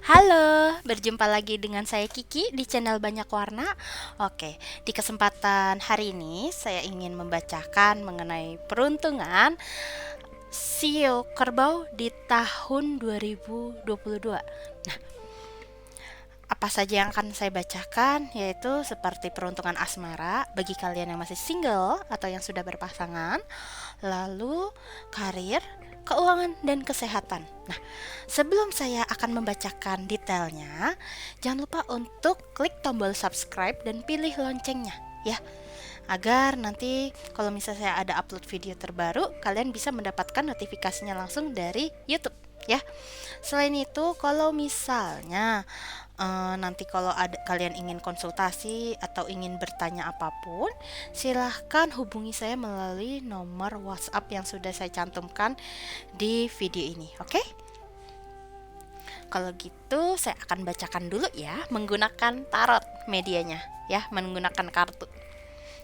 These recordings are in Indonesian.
Halo, berjumpa lagi dengan saya Kiki di channel Banyak Warna. Oke, di kesempatan hari ini saya ingin membacakan mengenai peruntungan Sio Kerbau di tahun 2022. Apa saja yang akan saya bacakan yaitu seperti peruntungan asmara bagi kalian yang masih single atau yang sudah berpasangan, lalu karir, keuangan, dan kesehatan. Nah, sebelum saya akan membacakan detailnya, jangan lupa untuk klik tombol subscribe dan pilih loncengnya ya, agar nanti kalau misalnya saya ada upload video terbaru, kalian bisa mendapatkan notifikasinya langsung dari YouTube ya. Selain itu, kalau misalnya nanti kalau ada kalian ingin konsultasi atau ingin bertanya apapun, silahkan hubungi saya melalui nomor WhatsApp yang sudah saya cantumkan di video ini. Oke? Kalau gitu saya akan bacakan dulu ya menggunakan tarot medianya ya, menggunakan kartu.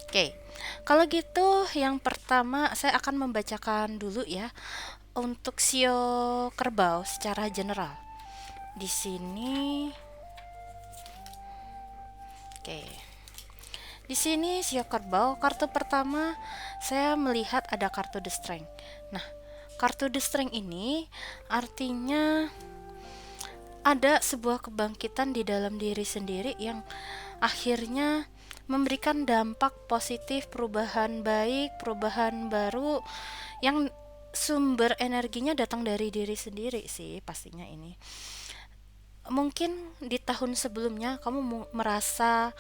Oke. Kalau gitu yang pertama saya akan membacakan dulu ya untuk sio kerbau secara general. Di sini oke. Di sini sio kerbau, kartu pertama saya melihat ada kartu The Strength. Nah, kartu The Strength ini artinya ada sebuah kebangkitan di dalam diri sendiri yang akhirnya memberikan dampak positif, perubahan baik, perubahan baru yang sumber energinya datang dari diri sendiri sih pastinya ini. Mungkin di tahun sebelumnya kamu merasa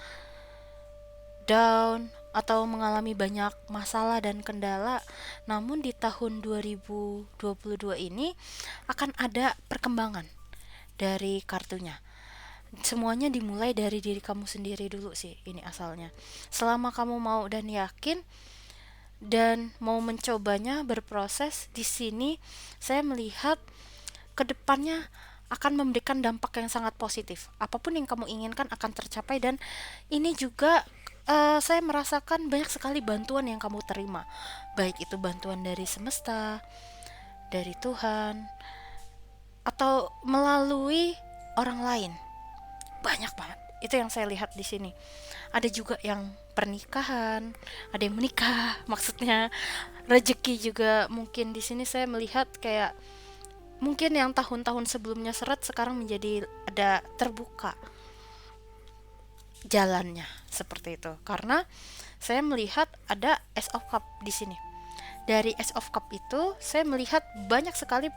down atau mengalami banyak masalah dan kendala, namun di tahun 2022 ini akan ada perkembangan dari kartunya. Semuanya dimulai dari diri kamu sendiri dulu sih ini asalnya. Selama kamu mau dan yakin dan mau mencobanya berproses, di sini saya melihat kedepannya akan memberikan dampak yang sangat positif. Apapun yang kamu inginkan akan tercapai, dan ini juga saya merasakan banyak sekali bantuan yang kamu terima, baik itu bantuan dari semesta, dari Tuhan, atau melalui orang lain. Banyak banget. Itu yang saya lihat di sini. Ada juga yang pernikahan, ada yang menikah, maksudnya rezeki juga mungkin di sini saya melihat kayak mungkin yang tahun-tahun sebelumnya seret sekarang menjadi ada terbuka jalannya seperti itu. Karena saya melihat ada Ace of Cup di sini. Dari Ace of Cup itu saya melihat banyak sekali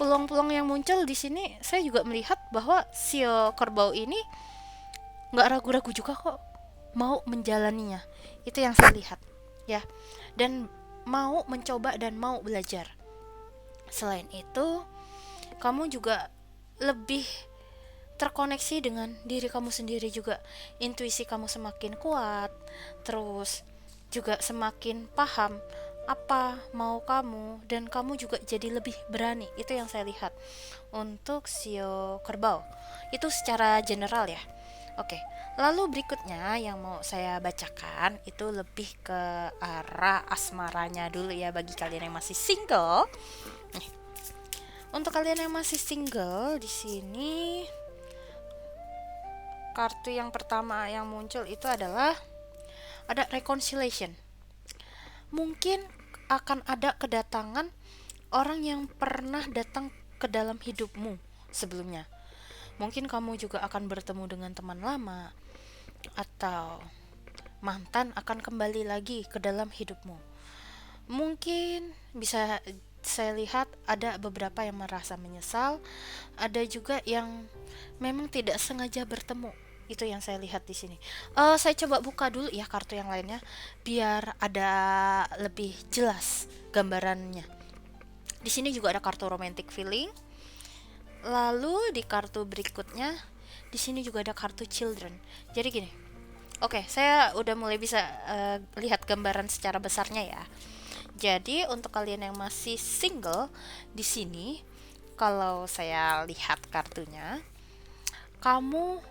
peluang-peluang yang muncul di sini. Saya juga melihat bahwa sio kerbau ini nggak ragu-ragu juga kok mau menjalaninya. Itu yang saya lihat ya, dan mau mencoba dan mau belajar. Selain itu, kamu juga lebih terkoneksi dengan diri kamu sendiri juga. Intuisi kamu semakin kuat, terus juga semakin paham apa mau kamu, dan kamu juga jadi lebih berani. Itu yang saya lihat untuk sio kerbau. Itu secara general ya. Oke, lalu berikutnya yang mau saya bacakan itu lebih ke arah asmaranya dulu ya bagi kalian yang masih single. Nih, untuk kalian yang masih single di sini kartu yang pertama yang muncul itu adalah ada reconciliation. Mungkin akan ada kedatangan orang yang pernah datang ke dalam hidupmu sebelumnya. Mungkin kamu juga akan bertemu dengan teman lama atau mantan akan kembali lagi ke dalam hidupmu. Mungkin bisa saya lihat ada beberapa yang merasa menyesal, ada juga yang memang tidak sengaja bertemu. Itu yang saya lihat di sini. Saya coba buka dulu ya kartu yang lainnya biar ada lebih jelas gambarannya. Di sini juga ada kartu romantic feeling. Lalu di kartu berikutnya di sini juga ada kartu children. Jadi gini. Oke, saya udah mulai bisa lihat gambaran secara besarnya ya. Jadi untuk kalian yang masih single di sini, kalau saya lihat kartunya, kamu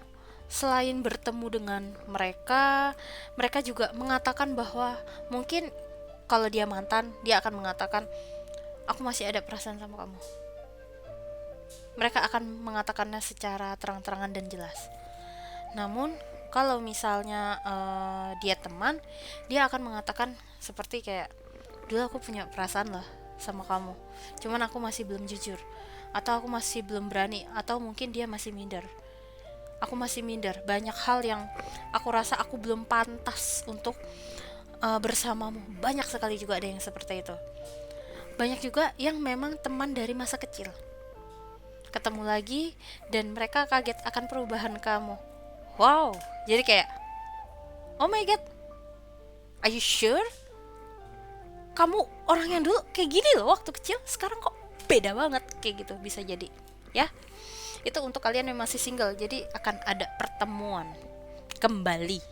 selain bertemu dengan mereka, mereka juga mengatakan bahwa mungkin kalau dia mantan, dia akan mengatakan aku masih ada perasaan sama kamu. mereka akan mengatakannya secara terang-terangan dan jelas. Namun kalau misalnya dia teman, dia akan mengatakan seperti kayak, dulu aku punya perasaan lah sama kamu, cuman aku masih belum jujur, atau aku masih belum berani, atau mungkin dia masih minder. Aku masih minder, banyak hal yang aku rasa aku belum pantas untuk bersamamu. Banyak sekali juga ada yang seperti itu. Banyak juga yang memang teman dari masa kecil, ketemu lagi dan mereka kaget akan perubahan kamu. Wow, jadi kayak, oh my god, are you sure? Kamu orang yang dulu kayak gini loh waktu kecil, sekarang kok beda banget, kayak gitu bisa jadi. Ya, itu untuk kalian yang masih single, jadi akan ada pertemuan kembali.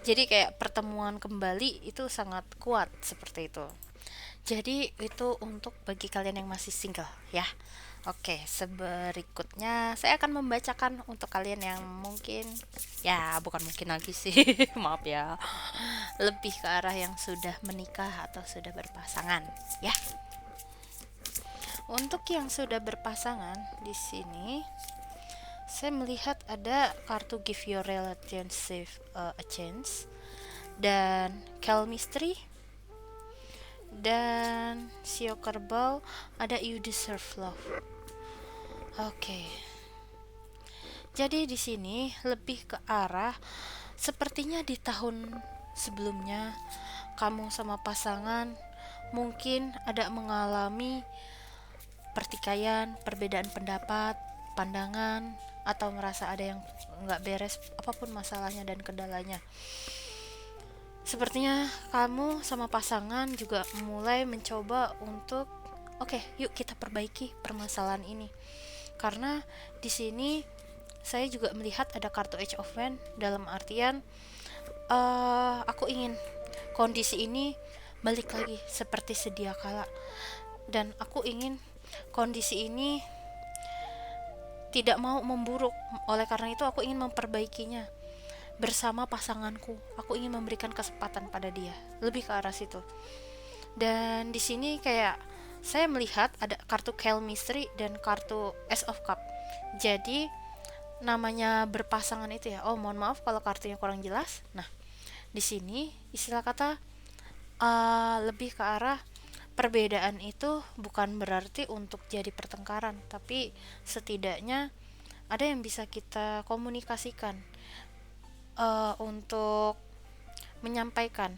Jadi kayak pertemuan kembali itu sangat kuat seperti itu. Jadi itu untuk bagi kalian yang masih single ya. Oke, seberikutnya saya akan membacakan untuk kalian yang mungkin, ya bukan mungkin lagi sih, maaf ya, lebih ke arah yang sudah menikah atau sudah berpasangan ya. Untuk yang sudah berpasangan di sini saya melihat ada kartu give your relationship a chance, dan chemistry, dan Sio Kerbau ada you deserve love. Oke. Jadi di sini lebih ke arah sepertinya di tahun sebelumnya kamu sama pasangan mungkin ada mengalami pertikaian, perbedaan pendapat, pandangan, atau merasa ada yang nggak beres apapun masalahnya dan kendalanya. Sepertinya kamu sama pasangan juga mulai mencoba untuk oke, yuk kita perbaiki permasalahan ini. Karena di sini saya juga melihat ada kartu Age of Wands, dalam artian aku ingin kondisi ini balik lagi seperti sedia kala, dan aku ingin kondisi ini tidak mau memburuk. Oleh karena itu aku ingin memperbaikinya bersama pasanganku. Aku ingin memberikan kesempatan pada dia. Lebih ke arah situ. Dan di sini kayak saya melihat ada kartu chemistry dan kartu Ace of Cup. Jadi namanya berpasangan itu ya. Oh, mohon maaf kalau kartunya kurang jelas. Nah, di sini istilah kata lebih ke arah perbedaan itu bukan berarti untuk jadi pertengkaran, tapi setidaknya ada yang bisa kita komunikasikan untuk menyampaikan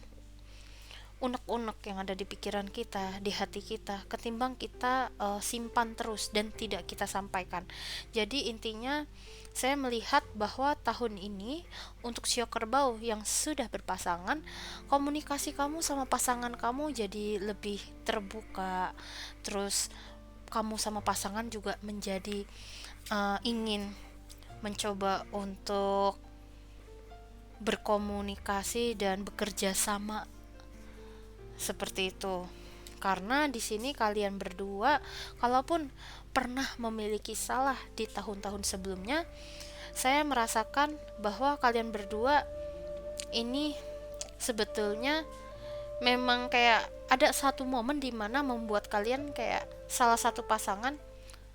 unek-unek yang ada di pikiran kita, di hati kita, ketimbang kita simpan terus dan tidak kita sampaikan. Jadi intinya saya melihat bahwa tahun ini untuk Sio Kerbau yang sudah berpasangan, komunikasi kamu sama pasangan kamu jadi lebih terbuka. Terus kamu sama pasangan juga menjadi ingin mencoba untuk berkomunikasi dan bekerja sama seperti itu. Karena di sini kalian berdua kalaupun pernah memiliki salah di tahun-tahun sebelumnya, saya merasakan bahwa kalian berdua ini sebetulnya memang kayak ada satu momen di mana membuat kalian kayak salah satu pasangan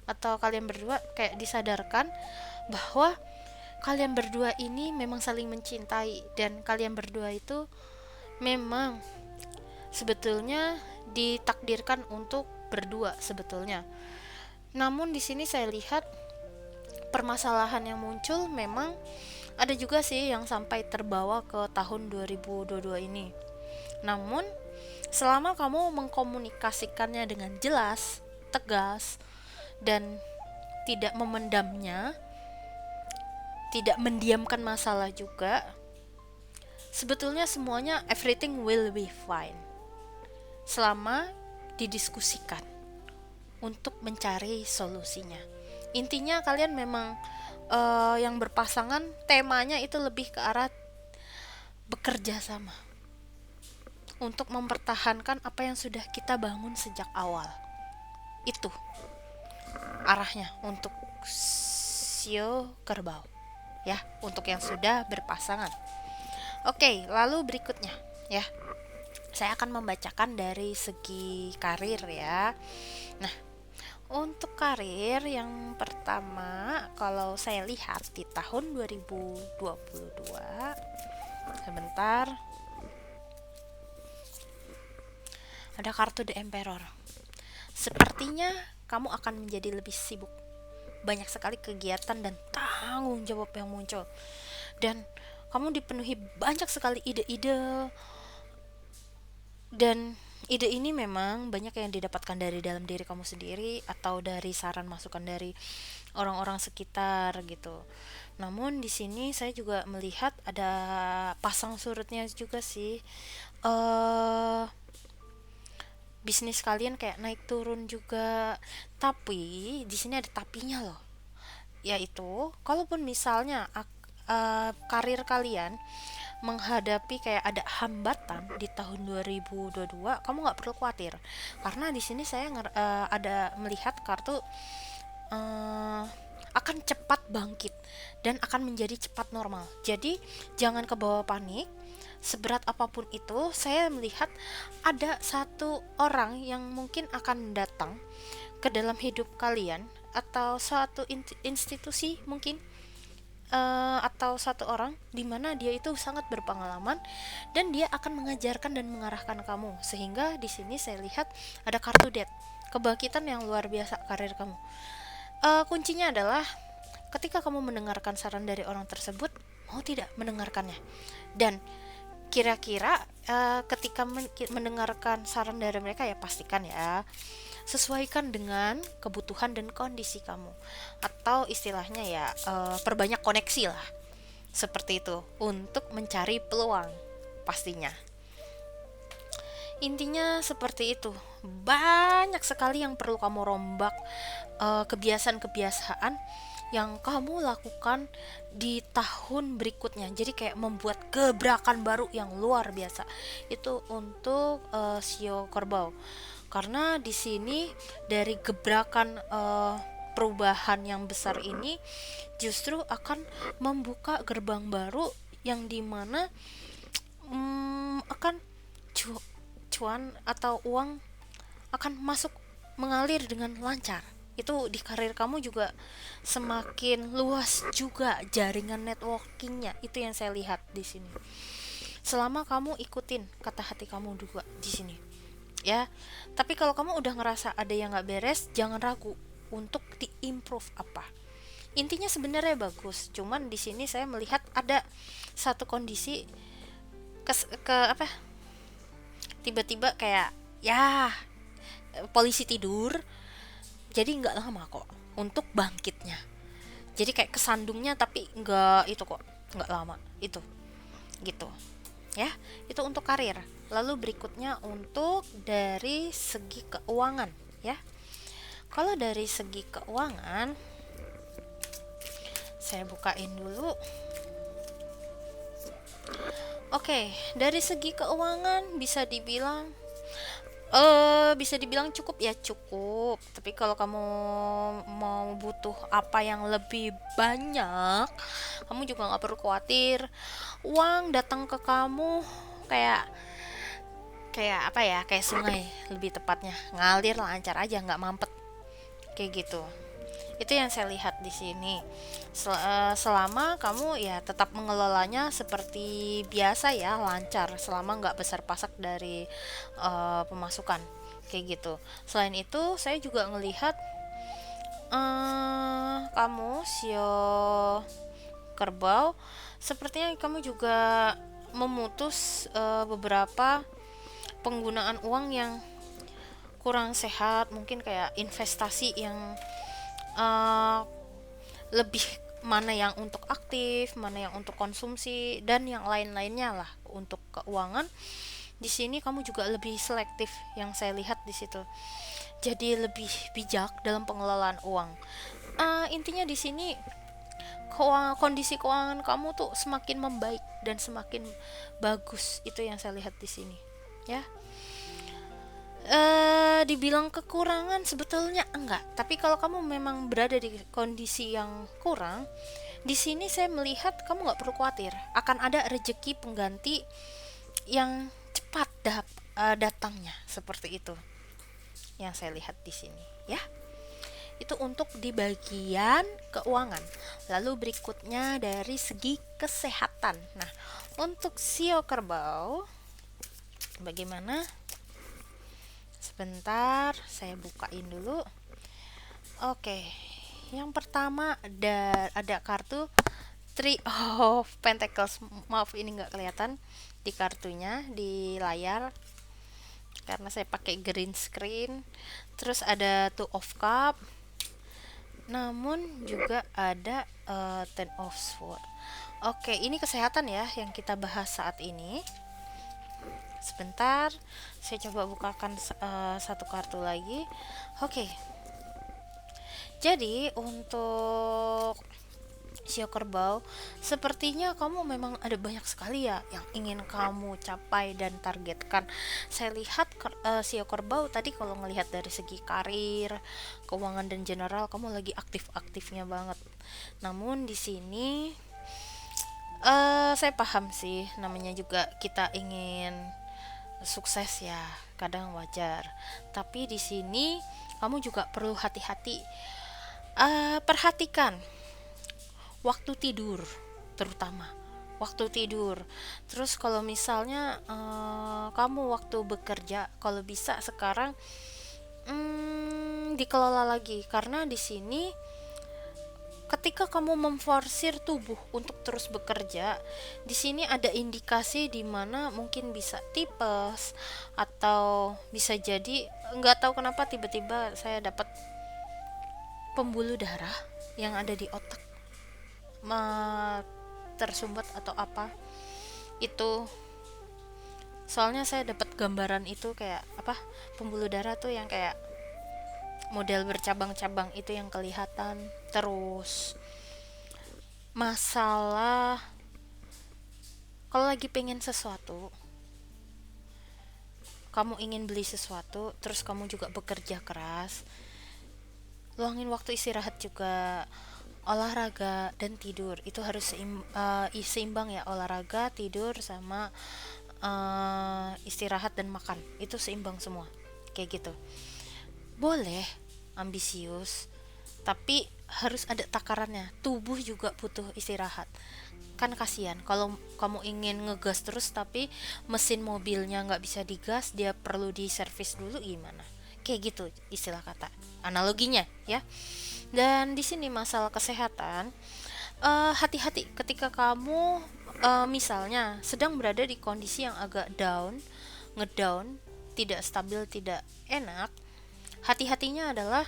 atau kalian berdua kayak disadarkan bahwa kalian berdua ini memang saling mencintai, dan kalian berdua itu memang sebetulnya ditakdirkan untuk berdua sebetulnya. Namun di sini saya lihat permasalahan yang muncul memang ada juga sih yang sampai terbawa ke tahun 2022 ini. Namun selama kamu mengkomunikasikannya dengan jelas, tegas, dan tidak memendamnya, tidak mendiamkan masalah juga, sebetulnya semuanya everything will be fine selama didiskusikan untuk mencari solusinya. Intinya kalian memang yang berpasangan temanya itu lebih ke arah bekerja sama untuk mempertahankan apa yang sudah kita bangun sejak awal. Itu arahnya untuk Sio Kerbau ya, untuk yang sudah berpasangan. Oke, lalu berikutnya ya, saya akan membacakan dari segi karir ya. Nah, Untuk karir yang pertama, kalau saya lihat di tahun 2022, sebentar, ada kartu The Emperor. Sepertinya kamu akan menjadi lebih sibuk. Banyak sekali kegiatan dan tanggung jawab yang muncul. Dan kamu dipenuhi banyak sekali ide-ide, dan ide ini memang banyak yang didapatkan dari dalam diri kamu sendiri atau dari saran masukan dari orang-orang sekitar gitu. Namun di sini saya juga melihat ada pasang surutnya juga sih. eh Bisnis kalian kayak naik turun juga. Tapi di sini ada tapinya loh. Yaitu kalaupun misalnya karir kalian menghadapi kayak ada hambatan di tahun 2022, kamu nggak perlu khawatir karena di sini saya ada melihat kartu eh, akan cepat bangkit dan akan menjadi cepat normal. Jadi jangan kebawa panik. Seberat apapun itu, saya melihat ada satu orang yang mungkin akan datang ke dalam hidup kalian, atau suatu institusi mungkin, atau satu orang di mana dia itu sangat berpengalaman dan dia akan mengajarkan dan mengarahkan kamu, sehingga di sini saya lihat ada kartu death, kebangkitan yang luar biasa karir kamu. Kuncinya adalah ketika kamu mendengarkan saran dari orang tersebut, mau tidak mendengarkannya. Dan kira-kira ketika mendengarkan saran dari mereka, ya pastikan ya sesuaikan dengan kebutuhan dan kondisi kamu, atau istilahnya ya perbanyak koneksi lah, seperti itu, untuk mencari peluang pastinya. Intinya seperti itu. Banyak sekali yang perlu kamu rombak, kebiasaan-kebiasaan yang kamu lakukan di tahun berikutnya. Jadi kayak membuat gebrakan baru yang luar biasa. Itu untuk Sio Kerbau. Karena di sini dari gebrakan perubahan yang besar ini justru akan membuka gerbang baru yang dimana akan cuan atau uang akan masuk, mengalir dengan lancar. Itu di karir kamu juga semakin luas juga jaringan networkingnya. Itu yang saya lihat di sini. Selama kamu ikutin kata hati kamu juga di sini, ya. Tapi kalau kamu udah ngerasa ada yang nggak beres, jangan ragu untuk diimprove apa. Intinya sebenarnya bagus, cuman di sini saya melihat ada satu kondisi ke apa? Tiba-tiba kayak ya polisi tidur, jadi nggak lama kok untuk bangkitnya. Jadi kayak kesandungnya tapi nggak itu kok, nggak lama itu, gitu ya. Itu untuk karir. Lalu berikutnya untuk dari segi keuangan, ya. Kalau dari segi keuangan, saya bukain dulu. Oke, dari segi keuangan bisa dibilang cukup ya, cukup. Tapi kalau kamu mau butuh apa yang lebih banyak, kamu juga nggak perlu khawatir. Uang datang ke kamu kayak kayak apa ya, kayak sungai, lebih tepatnya ngalir lancar aja, nggak mampet kayak gitu. Itu yang saya lihat di sini. Selama kamu ya tetap mengelolanya seperti biasa ya, lancar, selama nggak besar pasak dari pemasukan kayak gitu. Selain itu saya juga ngelihat kamu Sio Kerbau, sepertinya kamu juga memutus beberapa penggunaan uang yang kurang sehat, mungkin kayak investasi yang uh, lebih, mana yang untuk aktif, mana yang untuk konsumsi, dan yang lain-lainnya lah untuk keuangan. Di sini kamu juga lebih selektif yang saya lihat di situ. Jadi lebih bijak dalam pengelolaan uang. Intinya di sini kondisi keuangan kamu tuh semakin membaik dan semakin bagus. Itu yang saya lihat di sini, ya. Dibilang kekurangan sebetulnya enggak, tapi kalau kamu memang berada di kondisi yang kurang, di sini saya melihat kamu nggak perlu khawatir, akan ada rezeki pengganti yang cepat datangnya, seperti itu yang saya lihat di sini, ya. Itu untuk di bagian keuangan. Lalu berikutnya dari segi kesehatan. Nah, untuk sio kerbau bagaimana? Sebentar, saya bukain dulu. Oke. Yang pertama ada kartu Three of Pentacles. Maaf ini nggak kelihatan di kartunya di layar karena saya pakai green screen. Terus ada Two of Cup. Namun juga ada Ten of Sword. Oke, ini kesehatan ya yang kita bahas saat ini. Sebentar, saya coba bukakan satu kartu lagi. Oke. Jadi untuk sio kerbau, sepertinya kamu memang ada banyak sekali ya yang ingin kamu capai dan targetkan. Saya lihat sio kerbau tadi kalau ngelihat dari segi karir, keuangan dan general kamu lagi aktif-aktifnya banget. Namun di sini saya paham sih, namanya juga kita ingin sukses ya, kadang wajar. Tapi di sini kamu juga perlu hati-hati. Perhatikan waktu tidur, terutama waktu tidur. Terus kalau misalnya kamu waktu bekerja, kalau bisa sekarang dikelola lagi, karena di sini ketika kamu memforsir tubuh untuk terus bekerja, di sini ada indikasi di mana mungkin bisa tipes atau bisa jadi nggak tahu kenapa tiba-tiba saya dapat pembuluh darah yang ada di otak tersumbat atau apa itu. Soalnya saya dapat gambaran itu kayak apa, pembuluh darah tuh yang kayak model bercabang-cabang itu yang kelihatan. Terus masalah kalau lagi pengen sesuatu, kamu ingin beli sesuatu, terus kamu juga bekerja keras, luangin waktu istirahat juga. Olahraga dan tidur itu harus seimbang ya, olahraga, tidur sama istirahat dan makan itu seimbang semua kayak gitu. Boleh ambisius, tapi harus ada takarannya. Tubuh juga butuh istirahat. Kan kasihan kalau kamu ingin ngegas terus tapi mesin mobilnya nggak bisa digas, dia perlu diservis dulu, gimana? Kayak gitu istilah kata analoginya ya. Dan di sini masalah kesehatan, hati-hati ketika kamu misalnya sedang berada di kondisi yang agak ngedown, tidak stabil, tidak enak. Hati-hatinya adalah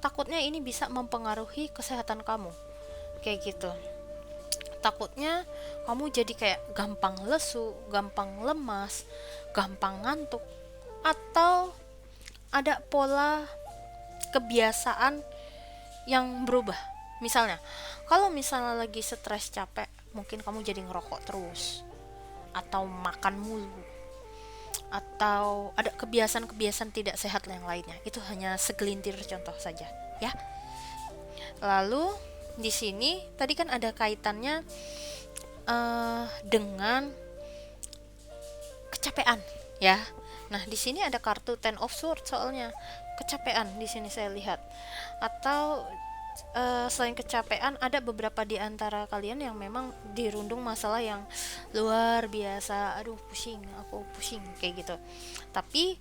takutnya ini bisa mempengaruhi kesehatan kamu. Kayak gitu. Takutnya kamu jadi kayak gampang lesu, gampang lemas, gampang ngantuk, atau ada pola kebiasaan yang berubah. Misalnya, kalau misalnya lagi stres capek, mungkin kamu jadi ngerokok terus atau makan mulu atau ada kebiasaan-kebiasaan tidak sehat yang lainnya. Itu hanya segelintir contoh saja, ya. Lalu di sini tadi kan ada kaitannya dengan kecapean, ya. Nah, di sini ada kartu Ten of Swords soalnya. Kecapean di sini saya lihat. Atau selain kecapean, ada beberapa di antara kalian yang memang dirundung masalah yang luar biasa. Aduh, aku pusing kayak gitu. Tapi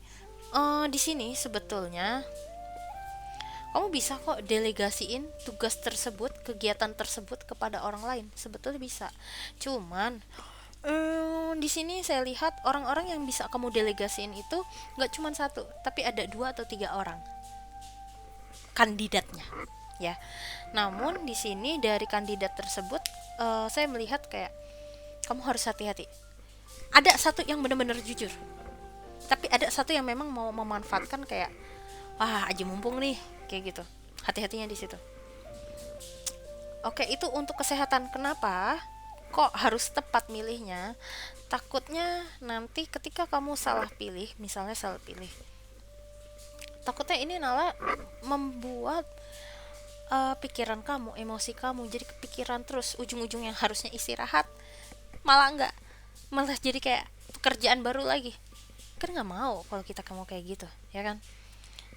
di sini sebetulnya kamu bisa kok delegasiin tugas tersebut, kegiatan tersebut kepada orang lain. Sebetulnya bisa. Cuman di sini saya lihat orang-orang yang bisa kamu delegasiin itu nggak cuma satu, tapi ada 2 atau 3 orang kandidatnya, ya. Namun di sini dari kandidat tersebut saya melihat kayak kamu harus hati-hati. Ada satu yang benar-benar jujur, tapi ada satu yang memang mau memanfaatkan kayak aja mumpung nih, kayak gitu. Hati-hatinya di situ. Oke, itu untuk kesehatan. Kenapa kok harus tepat milihnya? Takutnya nanti ketika kamu salah pilih, misalnya salah pilih, takutnya ini malah membuat pikiran kamu, emosi kamu jadi kepikiran terus, ujung-ujung yang harusnya istirahat malah enggak, malah jadi kayak pekerjaan baru lagi. Kan nggak mau kalau kamu kayak gitu, ya kan?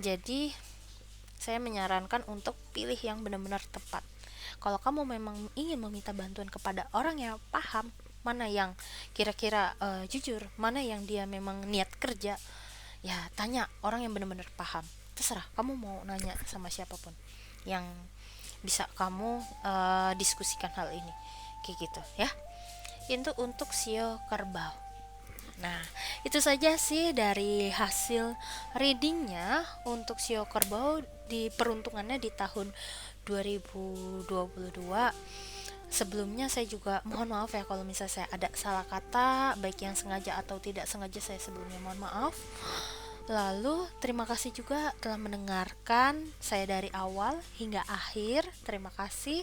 Jadi saya menyarankan untuk pilih yang benar-benar tepat. Kalau kamu memang ingin meminta bantuan kepada orang yang paham, mana yang kira-kira jujur, mana yang dia memang niat kerja, ya tanya orang yang benar-benar paham. Terserah kamu mau nanya sama siapapun yang bisa kamu diskusikan hal ini, kayak gitu ya. Itu untuk sio kerbau. Nah, itu saja sih dari hasil readingnya untuk sio kerbau di peruntungannya di tahun 2022. Sebelumnya saya juga mohon maaf ya kalau misalnya saya ada salah kata, baik yang sengaja atau tidak sengaja, saya sebelumnya mohon maaf. Lalu terima kasih juga telah mendengarkan saya dari awal hingga akhir. Terima kasih.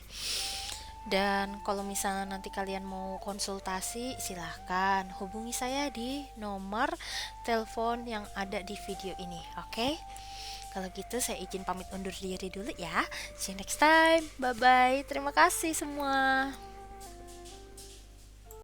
Dan kalau misalnya nanti kalian mau konsultasi, silahkan hubungi saya di nomor telepon yang ada di video ini. Oke? Kalau gitu saya izin pamit undur diri dulu ya. See you next time. Bye bye. Terima kasih semua.